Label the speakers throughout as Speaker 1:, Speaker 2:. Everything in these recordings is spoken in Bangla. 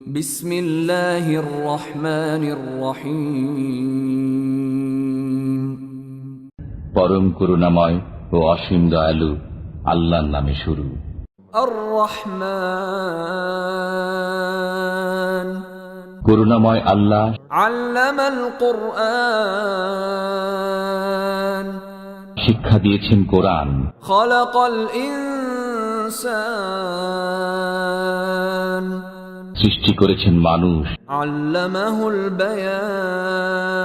Speaker 1: বিসমিল্লাহির রহমানির রহিম।
Speaker 2: পরম করুণাময় ও অসীম দয়ালু আল্লাহর নামে শুরু।
Speaker 1: আর রহমান
Speaker 2: করুণাময় আল্লাহ
Speaker 1: আল্লামাল কুরআন
Speaker 2: শিক্ষা দিয়েছেন কোরআন।
Speaker 1: খলাকাল ইনসান
Speaker 2: সৃষ্টি করেছেন মানুষ।
Speaker 1: আল্লামাহুল বায়ান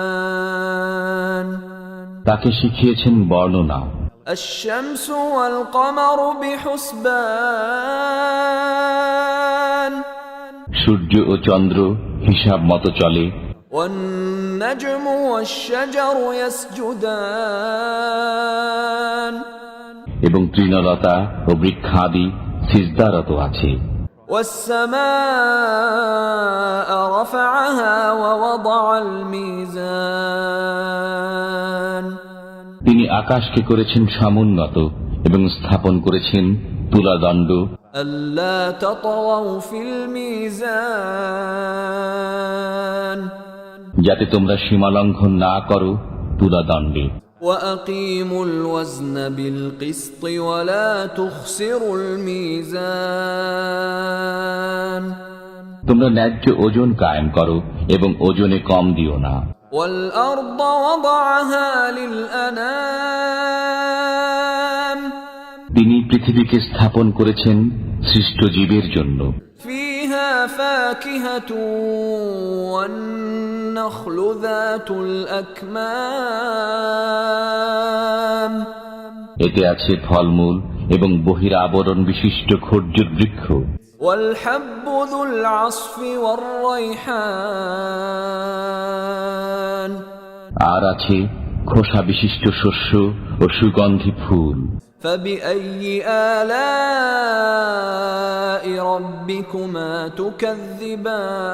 Speaker 2: তাকে শিখিয়েছেন বর্ণনা।
Speaker 1: الشمس والقمر بحسبان
Speaker 2: সূর্য ও চন্দ্র হিসাব মতো চলে।
Speaker 1: والنجم والشجر يسجدان
Speaker 2: এবং তৃণলতা ও বৃক্ষাদি সিজদারত আছে।
Speaker 1: والسماء رفعها ووضع الميزان
Speaker 2: তিনি আকাশকে করেছেন সমুন্নত এবং স্থাপন করেছেন তুলাদণ্ড।
Speaker 1: ألا تطغوا في الميزان
Speaker 2: যাতে তোমরা সীমালঙ্ঘন না করো তুলাদণ্ডে।
Speaker 1: وأقيموا الوزن بالقسط ولا تخسروا الميزان
Speaker 2: তোমরা ন্যায্য ওজন কায়েম করো এবং ওজনে কম দিও না।
Speaker 1: والأرض وضعها للأنام
Speaker 2: তিনি পৃথিবীকে স্থাপন করেছেন সৃষ্ট জীবের জন্য।
Speaker 1: فيها فاكهة والنخل ذات الأكمام
Speaker 2: এতে আছে ফলমূল এবং বহির আবরণ বিশিষ্ট খর্জুর বৃক্ষ।
Speaker 1: والحب ذو العصف والريحان
Speaker 2: আর আছে খোসা বিশিষ্ট শস্য ও সুগন্ধি ফুল।
Speaker 1: فبأي آلاء ربكما تكذبان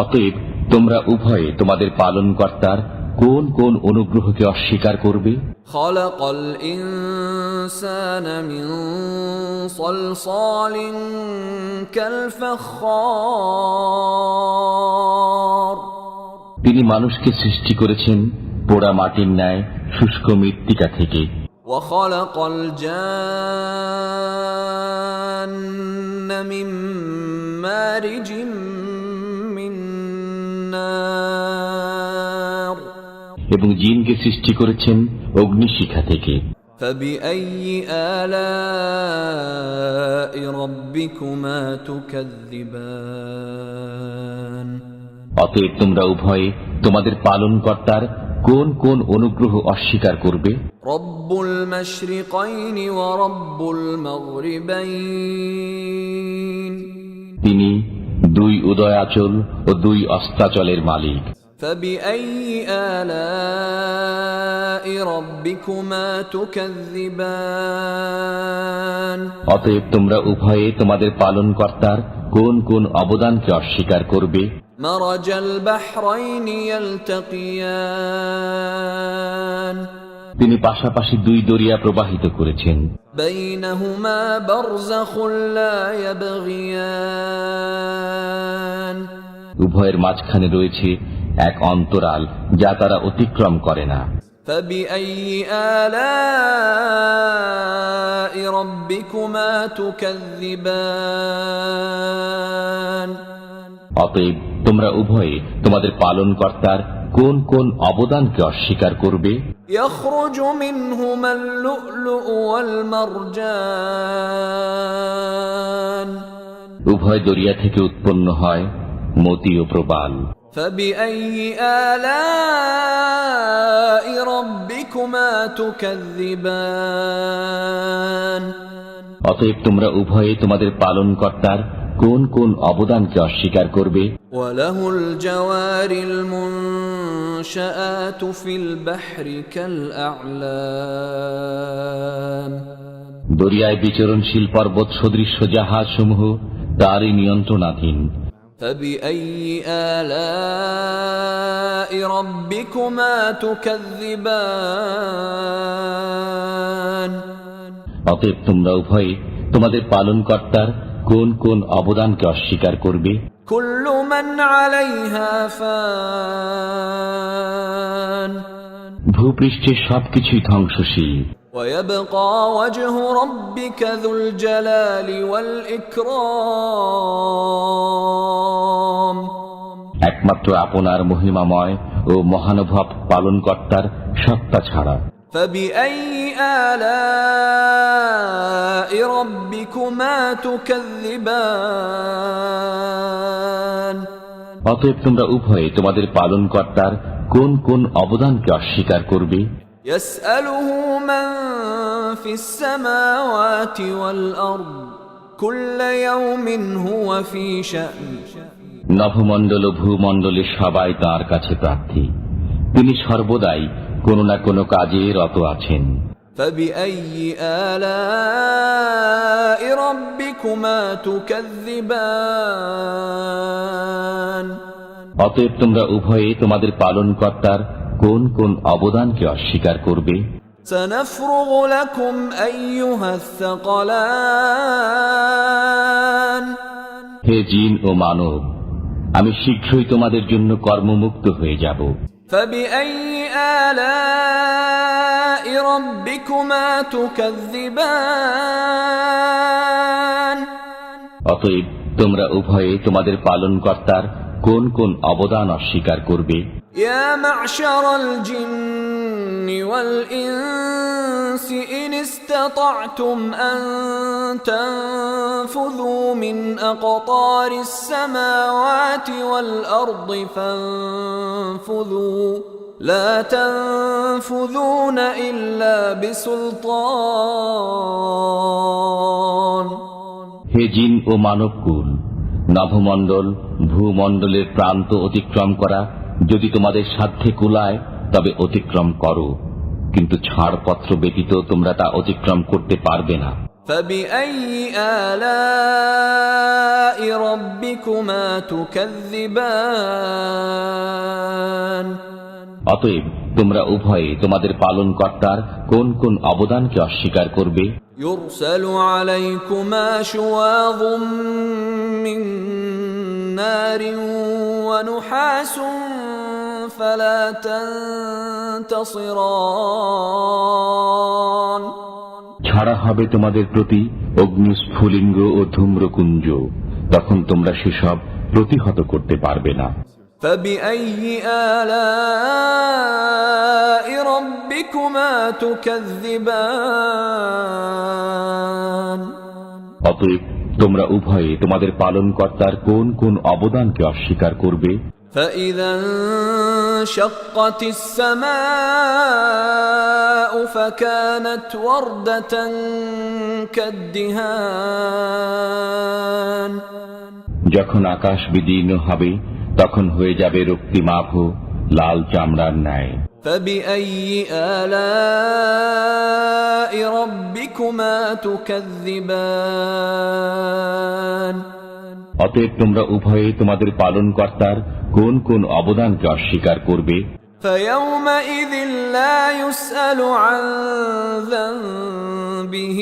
Speaker 2: অতএব তোমরা উভয়ে তোমাদের পালনকর্তার কোন কোন অনুগ্রহকে অস্বীকার করবে?
Speaker 1: خلق الإنسان من صلصال كالفخار
Speaker 2: তিনি মানুষকে সৃষ্টি করেছেন পোড়া মাটির ন্যায় শুষ্ক মৃত্তিকা থেকে।
Speaker 1: وخلق الجان من مارج من نار
Speaker 2: এবং জিনকে সৃষ্টি করেছেন অগ্নিশিখা থেকে।
Speaker 1: فبأي آلاء ربكما تكذبان
Speaker 2: অতএব তোমরা উভয়ে তোমাদের পালনকর্তার কোন কোন অনুগ্রহ অস্বীকার করবে?
Speaker 1: رب المشرقين ورب المغربين
Speaker 2: তিনি দুই উদয়াচল ও দুই অস্তাচলের মালিক।
Speaker 1: فبأي آلاء ربكما تكذبان
Speaker 2: অতএব তোমরা উভয়ে তোমাদের পালনকর্তার কোন কোন অবদানকে অস্বীকার করবে?
Speaker 1: مرج البحرين يلتقيان
Speaker 2: তিনি পাশাপাশি দুই দরিয়া প্রবাহিত করেছেন।
Speaker 1: بينهما برزخ لا يبغيان
Speaker 2: উভয়ের মাঝখানে রয়েছে এক অন্তরাল যা তারা অতিক্রম করে না।
Speaker 1: فبأي آلاء ربكما تكذبان
Speaker 2: অতএব তোমরা উভয়ে তোমাদের পালনকর্তার কোন কোন অবদানকে অস্বীকার করবে?
Speaker 1: يخرج منهما اللؤلؤ والمرجان
Speaker 2: উভয় দরিয়া থেকে উৎপন্ন হয় মতি ও প্রবাল।
Speaker 1: فبأي آلاء ربكما تكذبان
Speaker 2: অতএব তোমরা উভয়ে তোমাদের পালনকর্তার কোন কোন অবদানকে অস্বীকার করবে?
Speaker 1: وله الجوار المنشآت في البحر كالأعلام
Speaker 2: দরিয়ায় বিচরণশীল পর্বত সদৃশ্য জাহাজ সমূহ তারই নিয়ন্ত্রণাধীন।
Speaker 1: فبأي آلاء ربكما تكذبان
Speaker 2: অতএব তোমরা উভয়ে তোমাদের পালনকর্তার কোন কোন অবদানকে অস্বীকার করবে?
Speaker 1: كل من عليها فان
Speaker 2: ভূপৃষ্ঠের সবকিছুই ধ্বংসশীল।
Speaker 1: ويبقى وجه ربك ذو الجلال والإكرام
Speaker 2: একমাত্র আপনার মহিমাময় ও মহানুভব পালনকর্তার সত্তা ছাড়া।
Speaker 1: فبأي آلاء ربكما تكذبان
Speaker 2: অতএব তোমরা উভয়ে তোমাদের পালনকর্তার কোন কোন অবদানকে অস্বীকার করবে?
Speaker 1: يسأله من في السماوات والأرض كل يوم هو في شأن
Speaker 2: নভমণ্ডল ও ভূমণ্ডলের সবাই তাঁর কাছে প্রার্থী, তিনি সর্বদাই কোনো না কোনো কাজে রত আছেন।
Speaker 1: فبأي آلاء ربكما تكذبان
Speaker 2: অতএব তোমরা উভয়ে তোমাদের পালনকর্তার কোন কোন অবদানকে অস্বীকার করবে?
Speaker 1: سنفرغ لكم أيها الثقلان
Speaker 2: হে জিন ও মানব, আমি শীঘ্রই তোমাদের জন্য কর্মমুক্ত হয়ে যাব।
Speaker 1: فبأي آلاء ربكما تكذبان
Speaker 2: অতএব তোমরা উভয়ে তোমাদের পালনকর্তার কোন কোন অবদান অস্বীকার করবে?
Speaker 1: يا معشر الجن والإنس إن استطعتم أن تنفذوا من أقطار السماوات والأرض فانفذوا لا تنفذون إلا بسلطان
Speaker 2: হে জিন ও মানবকুল, নভমণ্ডল ভূমণ্ডলের প্রান্ত অতিক্রম করা যদি তোমাদের সাধ্যে কুলায় তবে অতিক্রম করো, কিন্তু ছাড়পত্র ব্যতীত তোমরা তা অতিক্রম করতে পারবে না।
Speaker 1: فبأي آلاء ربكما تكذبان
Speaker 2: অতএব তোমরা উভয়ে তোমাদের পালনকর্তার কোন কোন অবদানকে অস্বীকার করবে?
Speaker 1: يرسل عليكما شواظ من نار ونحاس فلا تنتصران
Speaker 2: ছাড়া হবে তোমাদের প্রতি অগ্নিস্ফুলিঙ্গ ও ধূম্রকুঞ্জ, তখন তোমরা সেসব প্রতিহত করতে পারবে না।
Speaker 1: فبأي آلاء ربكما تكذبان
Speaker 2: অতএব তোমরা উভয়ে তোমাদের পালনকর্তার কোন কোন অবদানকে অস্বীকার করবে?
Speaker 1: فإذا انشقت السماء فكانت وردة كالدهان
Speaker 2: যখন আকাশ বিদীর্ণ হবে তখন হয়ে যাবে রক্তিমাভ লাল চামড়ার ন্যায়।
Speaker 1: فبأي آلاء ربكما تكذبان
Speaker 2: অতএব তোমরা উভয়ে তোমাদের পালনকর্তার কোন কোন অবদানকে অস্বীকার করবে?
Speaker 1: فيومئذ لا يسأل عن ذنبه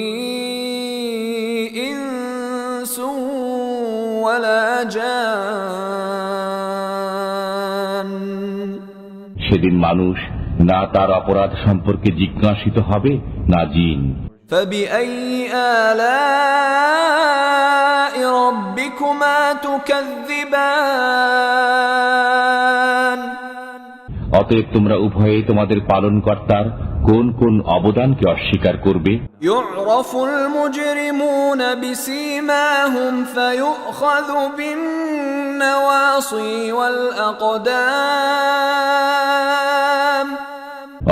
Speaker 1: إنس ولا جان
Speaker 2: সেদিন মানুষ না তার অপরাধ সম্পর্কে জিজ্ঞাসিত হবে না জিন।
Speaker 1: فبأي آلاء ربكما تكذبان
Speaker 2: অতএব তোমরা উভয়ে তোমাদের পালনকর্তার কোন কোন অবদানকে অস্বীকার করবে?
Speaker 1: يعرف المجرمون بسيماهم فيؤخذ بالنواصي والأقدام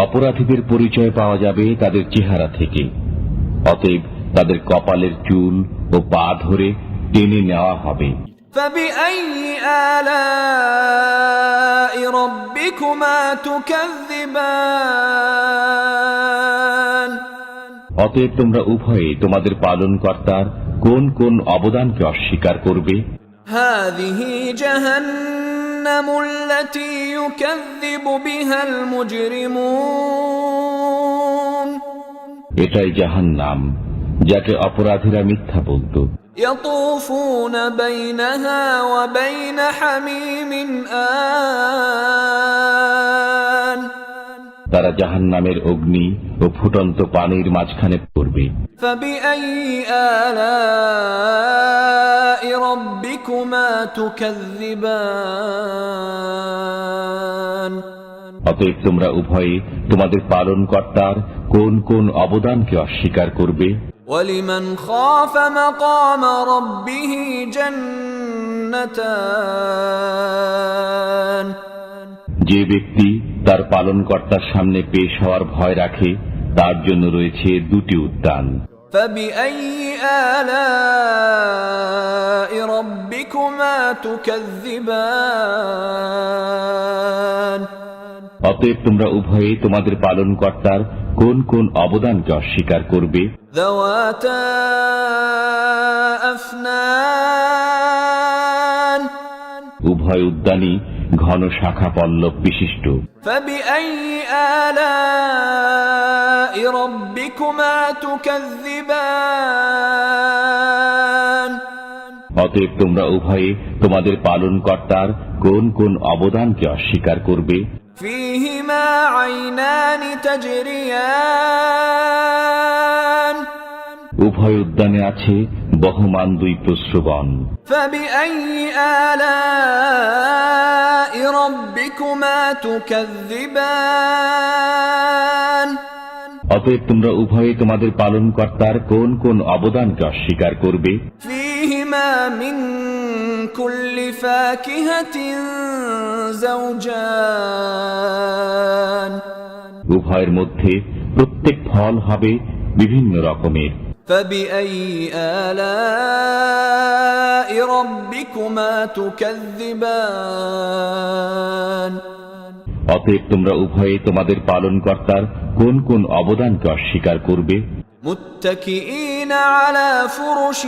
Speaker 2: অপরাধীদের পরিচয় পাওয়া যাবে তাদের চেহারা থেকে, অতএব তাদের কপালের চুল ও পা ধরে টেনে নেওয়া হবে।
Speaker 1: فبأي آلاء ربكما تكذبان
Speaker 2: অতএব তোমরা উভয়ে তোমাদের পালনকর্তার কোন কোন অবদানকে অস্বীকার করবে?
Speaker 1: هذه جهنم التي يكذب بها المجرمون
Speaker 2: এটাই জাহান্নাম, যাকে অপরাধীরা মিথ্যা বলত।
Speaker 1: يطوفون بينها وبين حميم آن
Speaker 2: তারা জাহান্নামের অগ্নি ও ফুটন্ত পানির মাঝখানে পড়বে।
Speaker 1: فبأي آلاء ربكما تكذبان
Speaker 2: অতএব তোমরা উভয়ে তোমাদের পালনকর্তার কোন কোন অবদানকে অস্বীকার করবে?
Speaker 1: ولمن خاف مقام ربه جنتان
Speaker 2: যে ব্যক্তি তার পালনকর্তার সামনে পেশ হওয়ার ভয় রাখে তার জন্য রয়েছে দুটি উদ্যান।
Speaker 1: فبأي آلاء ربكما تكذبان
Speaker 2: অতএব তোমরা উভয়ে তোমাদের পালনকর্তার কোন কোন অবদানকে অস্বীকার করবে?
Speaker 1: ذواتا أفنان
Speaker 2: উভয় উদ্যানই ঘন শাখা পল্লব বিশিষ্ট।
Speaker 1: فبأي آلاء ربكما تكذبان
Speaker 2: অতএব তোমরা উভয়ে তোমাদের পালনকর্তার কোন কোন অবদানকে অস্বীকার করবে?
Speaker 1: فيهما عينان تجريان
Speaker 2: উভয় উদ্যানে আছে বহমান দুই প্রস্রবণ।
Speaker 1: فبأي آلاء ربكما تكذبان
Speaker 2: অতএব তোমরা উভয়ে তোমাদের পালনকর্তার কোন কোন অবদানকে অস্বীকার করবে?
Speaker 1: فيهما من كل فاكهة زوجان
Speaker 2: উভয়ের মধ্যে প্রত্যেক ফল হবে বিভিন্ন রকমের।
Speaker 1: فبأي آلاء ربكما تكذبان
Speaker 2: অতএব তোমরা উভয়ে তোমাদের পালনকর্তার কোন কোন অবদানকে অস্বীকার করবে?
Speaker 1: متكئين على فرش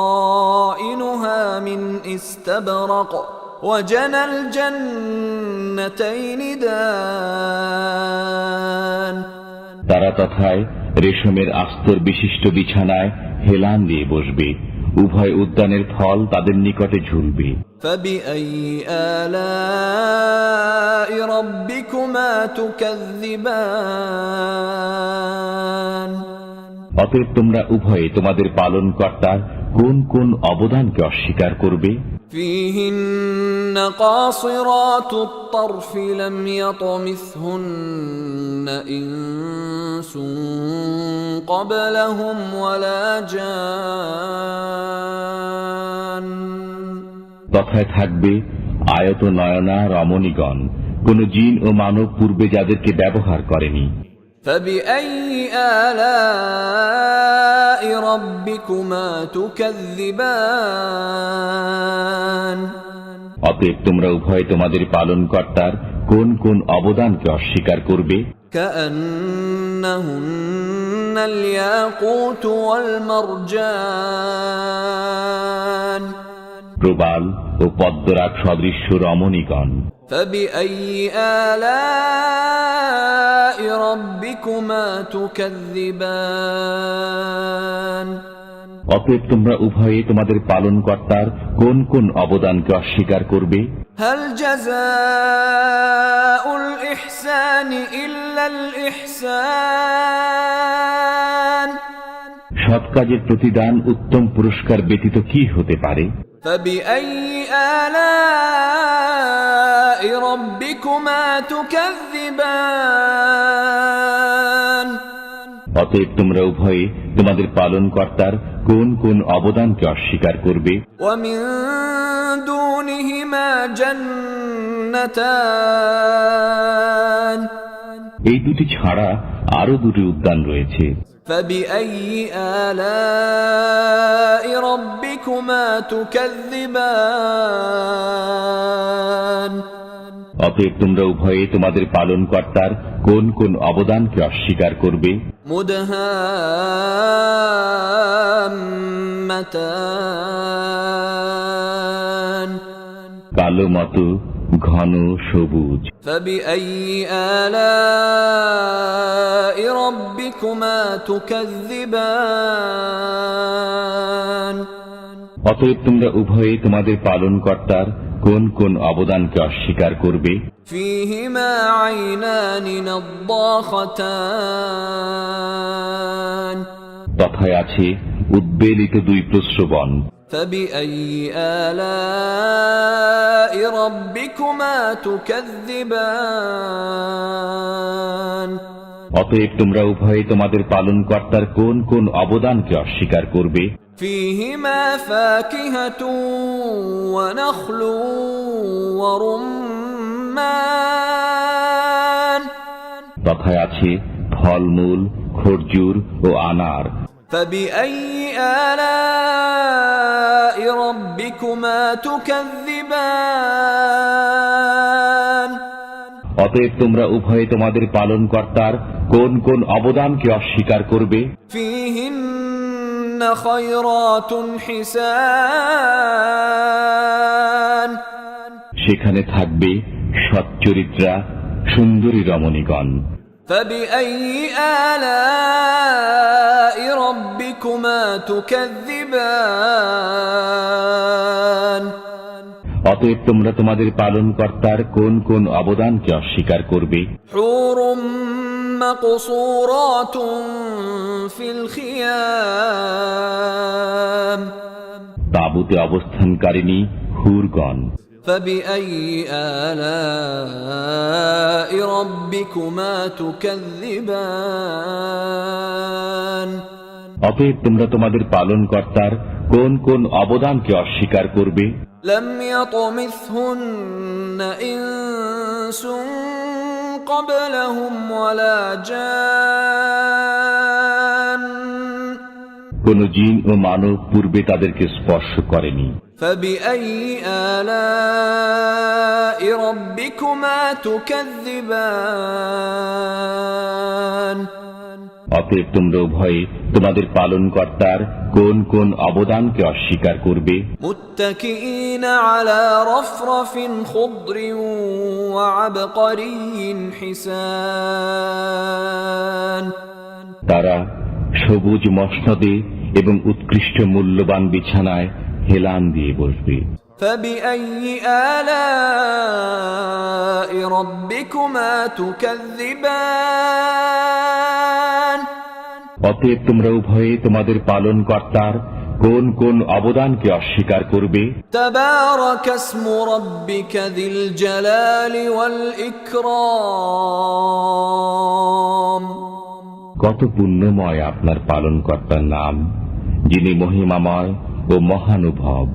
Speaker 1: بطائنها من استبرق وجنى الجنتين دان
Speaker 2: তারা তথায় রেশমের আস্তর বিশিষ্ট বিছানায় হেলান দিয়ে বসবে, উভয় উদ্যানের ফল তাদের নিকটে ঝুলবে।
Speaker 1: فبأي آلاء ربكما تكذبان
Speaker 2: অতএব তোমরা উভয়ে তোমাদের পালনকর্তার কোন কোন অবদানকে অস্বীকার করবে?
Speaker 1: فيهن قاصرات الطرف لم يطمثهن إنس قبلهم ولا جان
Speaker 2: তথায় থাকবে আয়ত নয়না রমণীগণ, কোন জিন ও মানব পূর্বে যাদেরকে ব্যবহার করেনি।
Speaker 1: فبأي آلاء ربكما تكذبان
Speaker 2: অতএব তোমরা উভয়ে তোমাদের পালনকর্তার কোন কোন অবদানকে অস্বীকার করবে?
Speaker 1: كأنهن الياقوت والمرجان
Speaker 2: প্রবাল ও পদ্মরাগ সদৃশ্য রমণীগণ।
Speaker 1: فبأي آلاء ربكما تكذبان
Speaker 2: অতএব তোমরা উভয়ে তোমাদের পালনকর্তার কোন কোন অবদানকে অস্বীকার করবে?
Speaker 1: هل جزاء الإحسان إلا الإحسان
Speaker 2: সৎ কাজের প্রতিদান উত্তম পুরস্কার ব্যতীত কি হতে পারে?
Speaker 1: فبأي آلاء ربكما تكذبان
Speaker 2: অতএব তোমরা উভয়ে তোমাদের পালনকর্তার কোন কোন অবদানকে অস্বীকার করবে?
Speaker 1: ومن دونهما جنتان
Speaker 2: এই দুটি ছাড়া আরো দুটি উদ্যান রয়েছে।
Speaker 1: فبأي آلاء ربكما تكذبان
Speaker 2: অতএব তোমরা উভয়ে তোমাদের পালনকর্তার কোন কোন অবদানকে অস্বীকার করবে?
Speaker 1: مدهامتان
Speaker 2: কালো মতো ঘন সবুজ।
Speaker 1: فبأي آلاء ربكما تكذبان
Speaker 2: অতএব তোমরা উভয়ে তোমাদের পালনকর্তার কোন কোন অবদানকে অস্বীকার করবে?
Speaker 1: فيهما عينان نضاختان
Speaker 2: তথায় আছে উদ্বেলিত দুই প্রস্রবণ।
Speaker 1: فبأي آلاء ربكما تكذبان
Speaker 2: অতএব তোমরা উভয়ে তোমাদের পালনকর্তার কোন কোন অবদানকে অস্বীকার করবে?
Speaker 1: فيهما فاكهة ونخل ورمان
Speaker 2: তথায় আছে ফলমূল, খরজুর ও আনার।
Speaker 1: فبأي آلاء ربكما تكذبان
Speaker 2: অতএব তোমরা উভয়ে তোমাদের পালনকর্তার কোন কোন অবদানকে অস্বীকার করবে?
Speaker 1: فيهن خيرات حسان
Speaker 2: সেখানে থাকবে সচ্চরিত্রা সুন্দরী রমণীগণ।
Speaker 1: فبأي آلاء ربكما تكذبان
Speaker 2: অতএব তোমরা তোমাদের পালনকর্তার কোন কোন অবদানকে অস্বীকার করবে?
Speaker 1: حور مقصورات في الخيام
Speaker 2: তাঁবুতে অবস্থানকারিণী হুরগণ।
Speaker 1: فبأي آلاء ربكما تكذبان
Speaker 2: অতএব তোমরা তোমাদের পালনকর্তার কোন কোন অবদানকে অস্বীকার করবে?
Speaker 1: لم يطمثهن إنس قبلهم ولا جان
Speaker 2: কোন জিন ও মানব পূর্বে তাদেরকে স্পর্শ করেনি।
Speaker 1: فبأي آلاء ربكما تكذبان
Speaker 2: অতএব তোমরা উভয়ে তোমাদের পালনকর্তার কোন কোন অবদানকে অস্বীকার করবে?
Speaker 1: متكئين على رفرف خضر وعبقري حسان
Speaker 2: তারা সবুজ মসনদে এবং উৎকৃষ্ট মূল্যবান বিছানায় হেলান দিয়ে বসবে।
Speaker 1: فبأي آلاء ربكما تكذبان
Speaker 2: অতএব তোমরা উভয়ে তোমাদের পালনকর্তার কোন কোন অবদানকে অস্বীকার করবে?
Speaker 1: تبارك اسم ربك ذي الجلال والإكرام
Speaker 2: কত পুণ্যময় আপনার পালনকর্তার নাম, যিনি মহিমাময় ও মহানুভব।